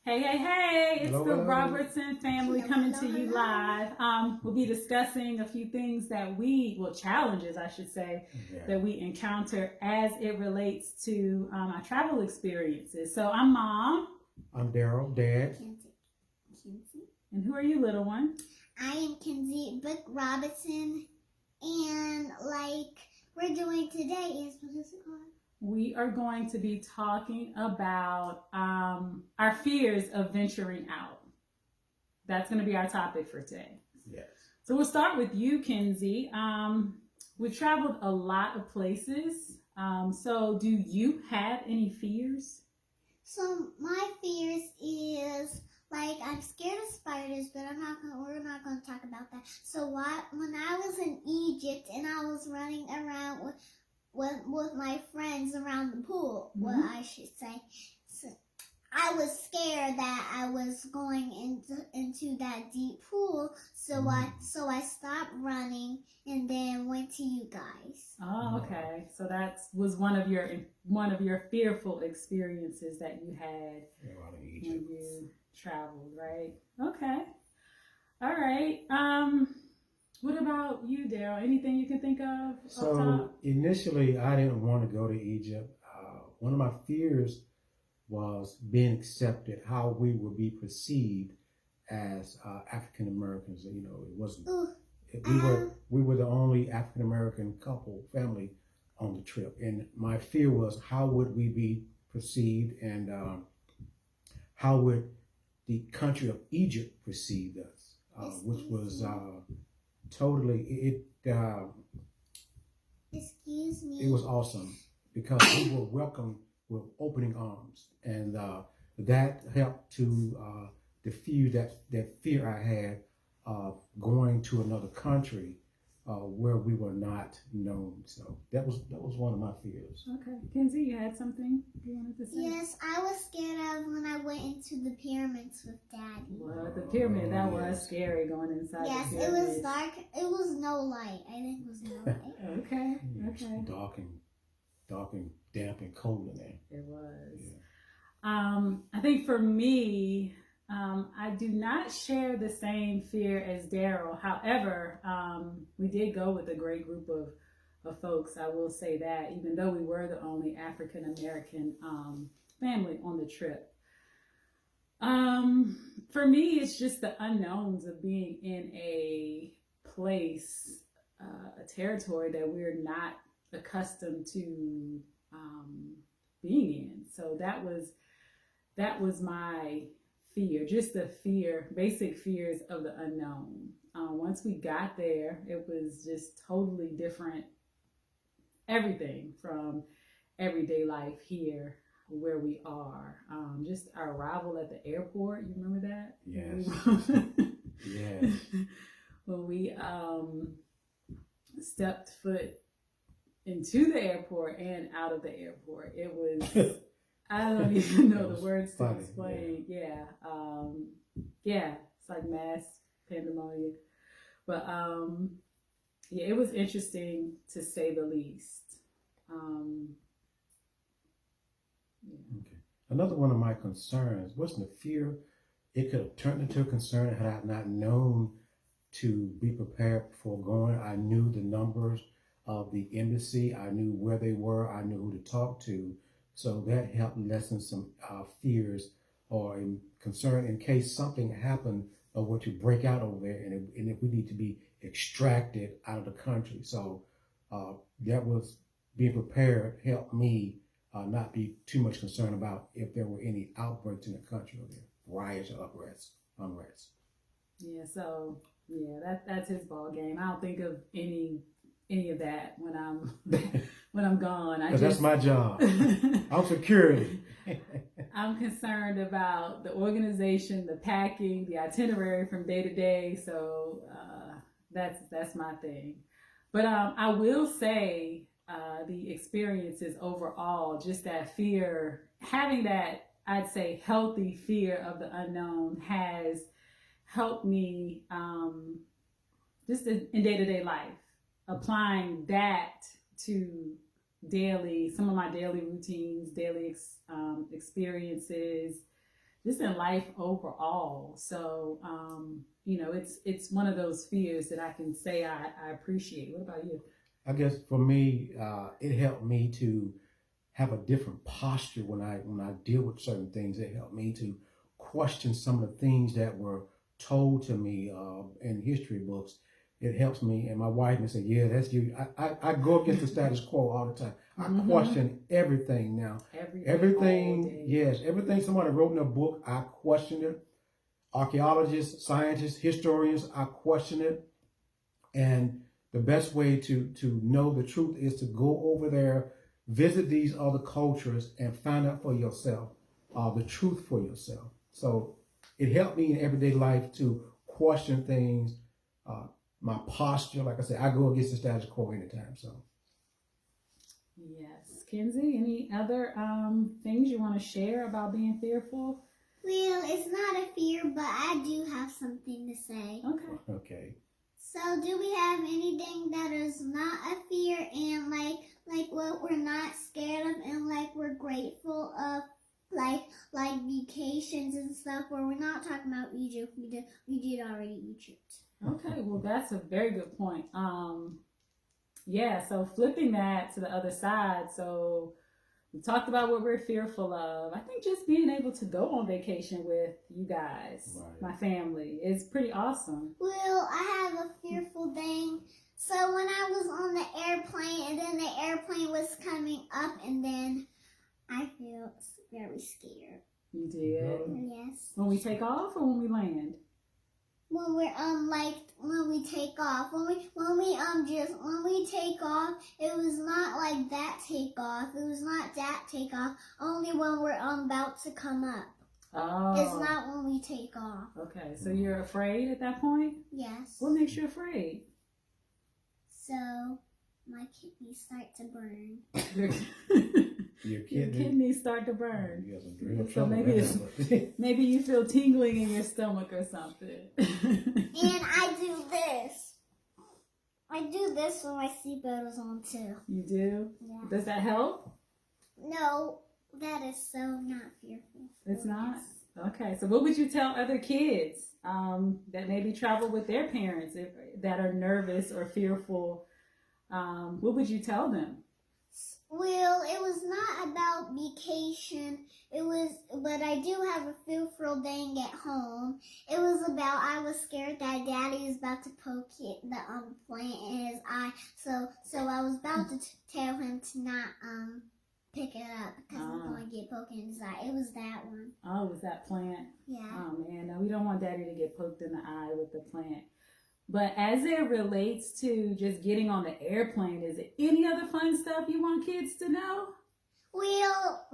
Hey, hey, hey, it's Hello, the hello. Robertson family coming to you live. We'll be discussing a few things that challenges, I should say, that we encounter as it relates to our travel experiences. So I'm Mom. I'm Daryl, Dad. Kinsey. And who are you, little one? I am Kinsey Book Robinson, and like we're doing today is, what is it called? We are going to be talking about our fears of venturing out. That's going to be our topic for today. Yes. So we'll start with you, Kinsey. We've traveled a lot of places. So do you have any fears? So my fears is like I'm scared of spiders, but we're not gonna talk about that. So when I was in Egypt and I was running around with my friends around the pool, what I should say. So I was scared that I was going into that deep pool, so I stopped running and then went to you guys. Oh, okay. So that was one of your fearful experiences that you had when you traveled, right? Okay. All right. What about you, Daryl? Anything you can think of? So initially, I didn't want to go to Egypt. One of my fears was being accepted, how we would be perceived as African Americans. You know, it wasn't. We were the only African American family on the trip, and my fear was how would we be perceived, and how would the country of Egypt perceive us, which was totally Excuse me. It was awesome because we were welcomed with opening arms, and that helped to diffuse that fear I had of going to another country where we were not known. So that was one of my fears. Okay, Kinsey, you had something you wanted to say? Yes, I was scared of when I went into the pyramids with Daddy. Well, the pyramid, that was scary going inside. Yes, the it pyramid. was dark. It was no light. I think it was no light. Okay. It's dark and damp and cold in there. It was. Yeah. I think for me, I do not share the same fear as Daryl. However, we did go with a great group of folks. I will say that, even though we were the only African American family on the trip. For me, it's just the unknowns of being in a place, a territory that we're not accustomed to being in. So that was my fear, just the basic fears of the unknown. Once we got there, it was just totally different. Everything from everyday life here where we are. Just our arrival at the airport, you remember that? Yes. Yes. When we stepped foot into the airport and out of the airport, it was I don't even know the words to explain. Yeah. It's like mass pandemonium. But it was interesting to say the least. Okay. Another one of my concerns wasn't the fear. It could have turned into a concern had I not known to be prepared before going. I knew the numbers of the embassy. I knew where they were. I knew who to talk to. So that helped lessen some fears or concern in case something happened or were to break out over there, and if we need to be extracted out of the country. So that was being prepared helped me not be too much concerned about if there were any outbreaks in the country or there riots or unrest. Yeah, so that's his ball game. I don't think of any of that when I'm gone. Because that's my job. I'm security. I'm concerned about the organization, the packing, the itinerary from day to day. So that's my thing. But I will say the experiences overall, just that fear, having that, I'd say, healthy fear of the unknown has helped me just in day-to-day life, applying that to some of my daily routines, daily experiences, just in life overall. So, it's one of those fears that I can say I appreciate. What about you? I guess for me, it helped me to have a different posture when I deal with certain things. It helped me to question some of the things that were told to me in history books. It helps me, and my wife may say, "Yeah, that's you." I go against the status quo all the time. I question everything now. Everything, yes, everything somebody wrote in a book, I question it. Archaeologists, scientists, historians, I question it. And the best way to know the truth is to go over there, visit these other cultures, and find out for yourself the truth for yourself. So it helped me in everyday life to question things, my posture. Like I said, I go against the status quo anytime. So. Yes. Kenzie, any other things you want to share about being fearful? Well, it's not a fear, but I do have something to say. Okay. So, do we have anything that is not a fear and like what we're not scared of and like we're grateful of, like vacations and stuff? Where we're not talking about Egypt, we did already Egypt. Okay, well that's a very good point. Yeah, so flipping that to the other side. So we talked about what we're fearful of. I think just being able to go on vacation with you guys, my family, is pretty awesome. Well, I have a fearful thing. So when I was on the airplane and then the airplane was coming up and then I felt very scared. You did? Yes. When we take off or when we land? When we're when we take off. When we take off, it was not like that takeoff. It was not that takeoff. Only when we're about to come up. Oh. It's not when we take off. Okay, so you're afraid at that point? Yes. What makes you afraid? So my kidneys start to burn. Your kidneys start to burn. You got some real So maybe you feel tingling in your stomach or something. And I do this. I do this when my seatbelt is on too. You do? Yeah. Does that help? No, that is so not fearful. It's not? Okay, so what would you tell other kids that maybe travel with their parents that are nervous or fearful? What would you tell them? Well, it was not about vacation. But I do have a fearful thing at home. It was about I was scared that Daddy is about to poke the plant in his eye. So I was about to tell him to not pick it up because I'm going to get poked in his eye. It was that one. Oh, it was that plant? Yeah. Oh man, no, we don't want Daddy to get poked in the eye with the plant. But as it relates to just getting on the airplane, is there any other fun stuff you want kids to know? Well,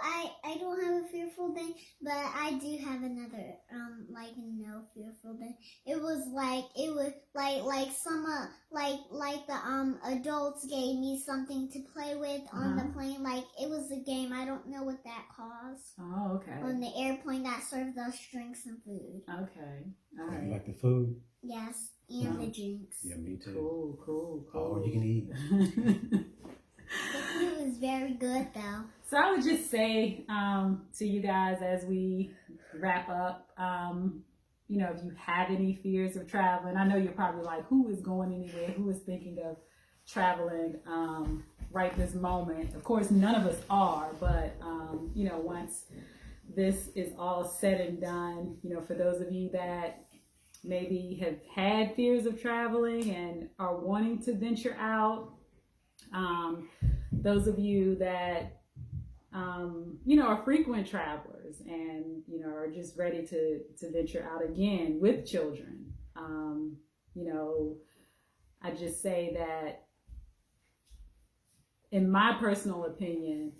I don't have a fearful thing, but I do have another no fearful thing. It was like the adults gave me something to play with on the plane. Like it was a game. I don't know what that calls. Oh, okay. On the airplane that served us drinks and food. Okay. All right. You like the food? Yes, and the drinks. Yeah, me too. Cool. All you can eat. The food was very good, though. So I would just say to you guys as we wrap up, if you have any fears of traveling, I know you're probably like, who is going anywhere? Who is thinking of traveling right this moment? Of course, none of us are, but, once this is all said and done, for those of you that maybe have had fears of traveling and are wanting to venture out, those of you that are frequent travelers and are just ready to venture out again with children, I just say that in my personal opinion,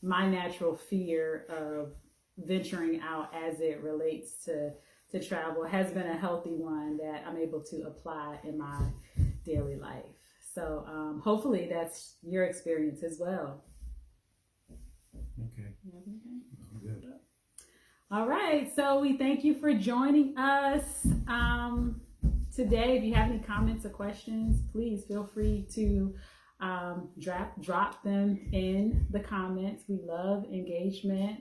my natural fear of venturing out as it relates to travel has been a healthy one that I'm able to apply in my daily life. So hopefully that's your experience as well. Okay. Good. All right. So we thank you for joining us today. If you have any comments or questions, please feel free to drop them in the comments. We love engagement.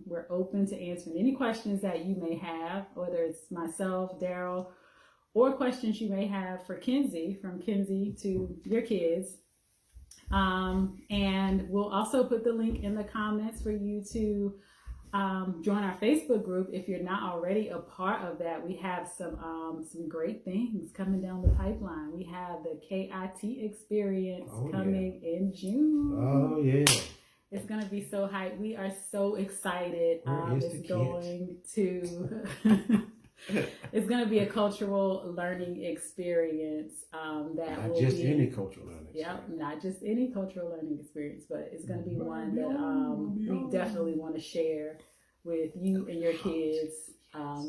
We're open to answering any questions that you may have, whether it's myself, Daryl, or questions you may have for Kenzie, from Kenzie to your kids. And we'll also put the link in the comments for you to join our Facebook group if you're not already a part of that. We have some great things coming down the pipeline. We have the KIT experience coming in June. Oh yeah. It's gonna be so hype. We are so excited. It's going to it's gonna be a cultural learning experience that not will just be any cultural learning. Yep, not just any cultural learning experience, but it's going to be one that we definitely want to share with you and your kids.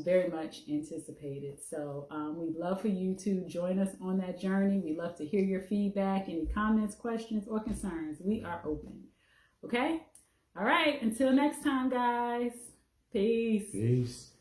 Very much anticipated. So we'd love for you to join us on that journey. We'd love to hear your feedback, any comments, questions, or concerns. We are open. Okay? All right. Until next time, guys. Peace. Peace.